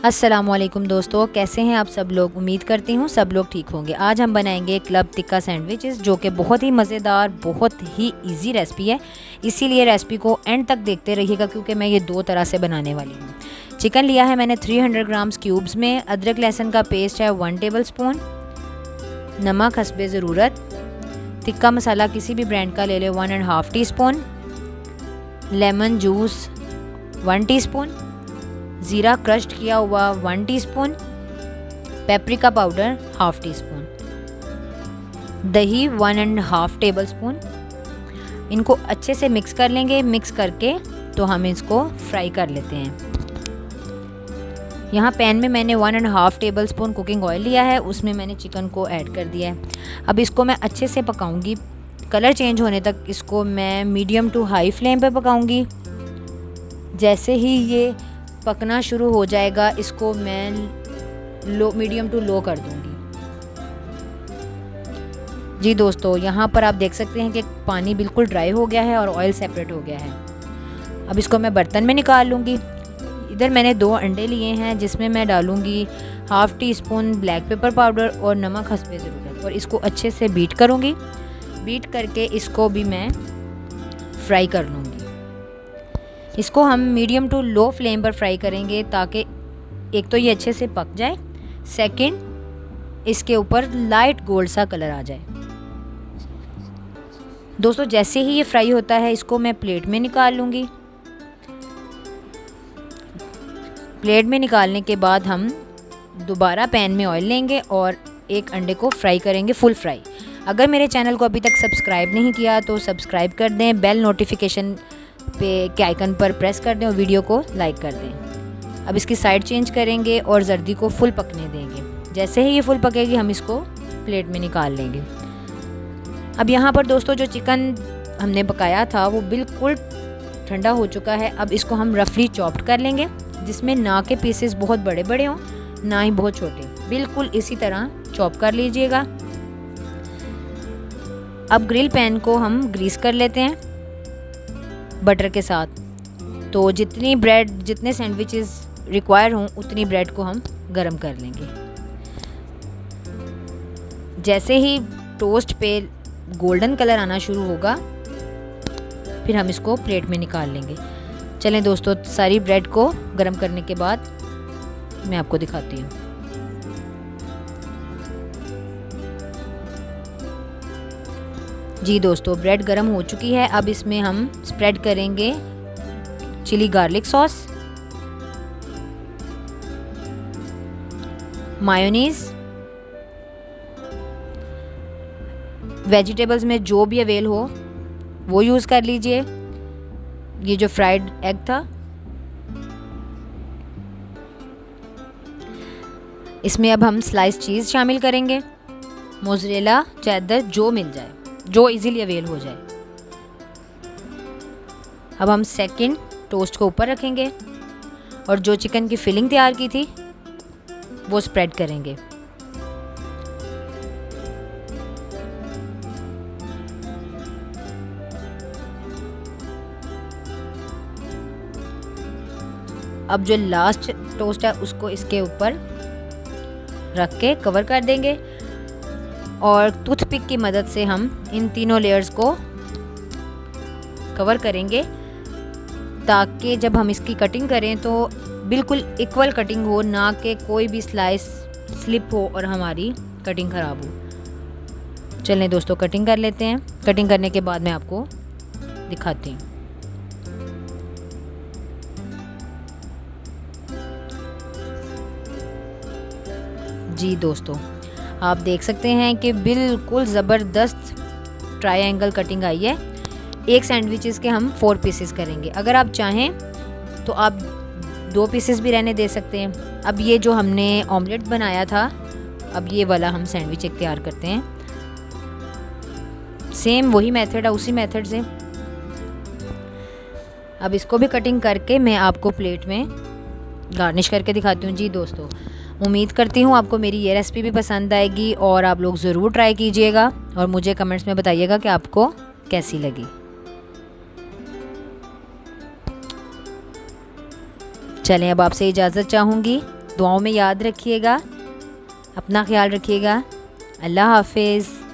अस्सलामुअलैकुम दोस्तों, कैसे हैं आप सब लोग। उम्मीद करती हूँ सब लोग ठीक होंगे। आज हम बनाएंगे क्लब टिक्का सैंडविचेस, जो कि बहुत ही मज़ेदार, बहुत ही इजी रेसिपी है। इसीलिए रेसिपी को एंड तक देखते रहिएगा, क्योंकि मैं ये दो तरह से बनाने वाली हूँ। चिकन लिया है मैंने 300 ग्राम्स क्यूब्स में। अदरक लहसुन का पेस्ट है 1 टेबल स्पून। नमक हस्बे ज़रूरत। टिक्का मसाला किसी भी ब्रांड का ले ले 1.5 टीस्पून। Lemon juice 1 teaspoon. ज़ीरा क्रश्ड किया हुआ 1 टीस्पून। Paprika powder 1/2 teaspoon. दही 1.5 टेबल स्पून। इनको अच्छे से मिक्स कर लेंगे। मिक्स करके तो हम इसको फ्राई कर लेते हैं। यहाँ पैन में मैंने 1.5 टेबल स्पून कुकिंग ऑयल लिया है, उसमें मैंने चिकन को ऐड कर दिया है। अब इसको मैं अच्छे से पकाऊंगी। कलर चेंज होने तक इसको मैं मीडियम टू हाई फ्लेम पे पकाऊंगी। जैसे ही ये पकना शुरू हो जाएगा, इसको मैं मीडियम टू लो कर दूंगी। जी दोस्तों, यहाँ पर आप देख सकते हैं कि पानी बिल्कुल ड्राई हो गया है और ऑयल सेपरेट हो गया है। अब इसको मैं बर्तन में निकाल लूँगी। इधर मैंने 2 अंडे लिए हैं, जिसमें मैं डालूँगी 1/2 टीस्पून ब्लैक पेपर पाउडर और नमक हस्बे ज़रूरत, और इसको अच्छे से बीट करूँगी। बीट करके इसको भी मैं फ्राई कर लूँगी। इसको हम मीडियम टू लो फ्लेम पर फ्राई करेंगे, ताकि एक तो ये अच्छे से पक जाए, सेकंड इसके ऊपर लाइट गोल्ड सा कलर आ जाए। दोस्तों, जैसे ही ये फ्राई होता है, इसको मैं प्लेट में निकाल लूँगी। प्लेट में निकालने के बाद हम दोबारा पैन में ऑयल लेंगे और एक अंडे को फ्राई करेंगे, फुल फ्राई। अगर मेरे चैनल को अभी तक सब्सक्राइब नहीं किया तो सब्सक्राइब कर दें, बेल नोटिफिकेशन के आइकन पर प्रेस कर दें और वीडियो को लाइक कर दें। अब इसकी साइड चेंज करेंगे और जर्दी को फुल पकने देंगे। जैसे ही ये फुल पकेगी, हम इसको प्लेट में निकाल लेंगे। अब यहाँ पर दोस्तों, जो चिकन हमने पकाया था वो बिल्कुल ठंडा हो चुका है। अब इसको हम रफली चॉप्ड कर लेंगे, जिसमें ना के पीसेस बहुत बड़े बड़े हों, ना ही बहुत छोटे। बिल्कुल इसी तरह चॉप कर लीजिएगा। अब ग्रिल पैन को हम ग्रीस कर लेते हैं बटर के साथ। तो जितने सैंडविचेस रिक्वायर हों, उतनी ब्रेड को हम गरम कर लेंगे। जैसे ही टोस्ट पे गोल्डन कलर आना शुरू होगा, फिर हम इसको प्लेट में निकाल लेंगे। चलें दोस्तों, सारी ब्रेड को गरम करने के बाद मैं आपको दिखाती हूँ। जी दोस्तों, ब्रेड गरम हो चुकी है। अब इसमें हम स्प्रेड करेंगे chilli garlic sauce, mayonnaise. Vegetables में जो भी अवेल हो वो यूज़ कर लीजिए। ये जो फ्राइड एग था, इसमें अब हम स्लाइस चीज़ शामिल करेंगे। मोज़रेला, चेडर, जो मिल जाए, जो इजीली अवेल हो जाए। अब हम सेकंड टोस्ट को ऊपर रखेंगे और जो चिकन की फिलिंग तैयार की थी वो स्प्रेड करेंगे। अब जो लास्ट टोस्ट है, उसको इसके ऊपर रख के कवर कर देंगे और टूथपिक की मदद से हम इन तीनों लेयर्स को कवर करेंगे, ताकि जब हम इसकी कटिंग करें तो बिल्कुल इक्वल कटिंग हो, ना कि कोई भी स्लाइस स्लिप हो और हमारी कटिंग ख़राब हो। चलें दोस्तों, कटिंग कर लेते हैं। कटिंग करने के बाद मैं आपको दिखाती हूँ। जी दोस्तों, आप देख सकते हैं कि बिल्कुल ज़बरदस्त ट्रायंगल कटिंग आई है। एक सैंडविचेस के हम 4 पीसेस करेंगे। अगर आप चाहें तो आप 2 पीसेस भी रहने दे सकते हैं। अब ये जो हमने ऑमलेट बनाया था, अब ये वाला हम सैंडविच एक तैयार करते हैं। सेम वही मेथड है, उसी मेथड से। अब इसको भी कटिंग करके मैं आपको प्लेट में गार्निश करके दिखाती हूँ। जी दोस्तों, उम्मीद करती हूँ आपको मेरी ये रेसिपी भी पसंद आएगी और आप लोग ज़रूर ट्राई कीजिएगा और मुझे कमेंट्स में बताइएगा कि आपको कैसी लगी। चलें, अब आपसे इजाज़त चाहूँगी। दुआओं में याद रखिएगा, अपना ख्याल रखिएगा। अल्लाह हाफिज़।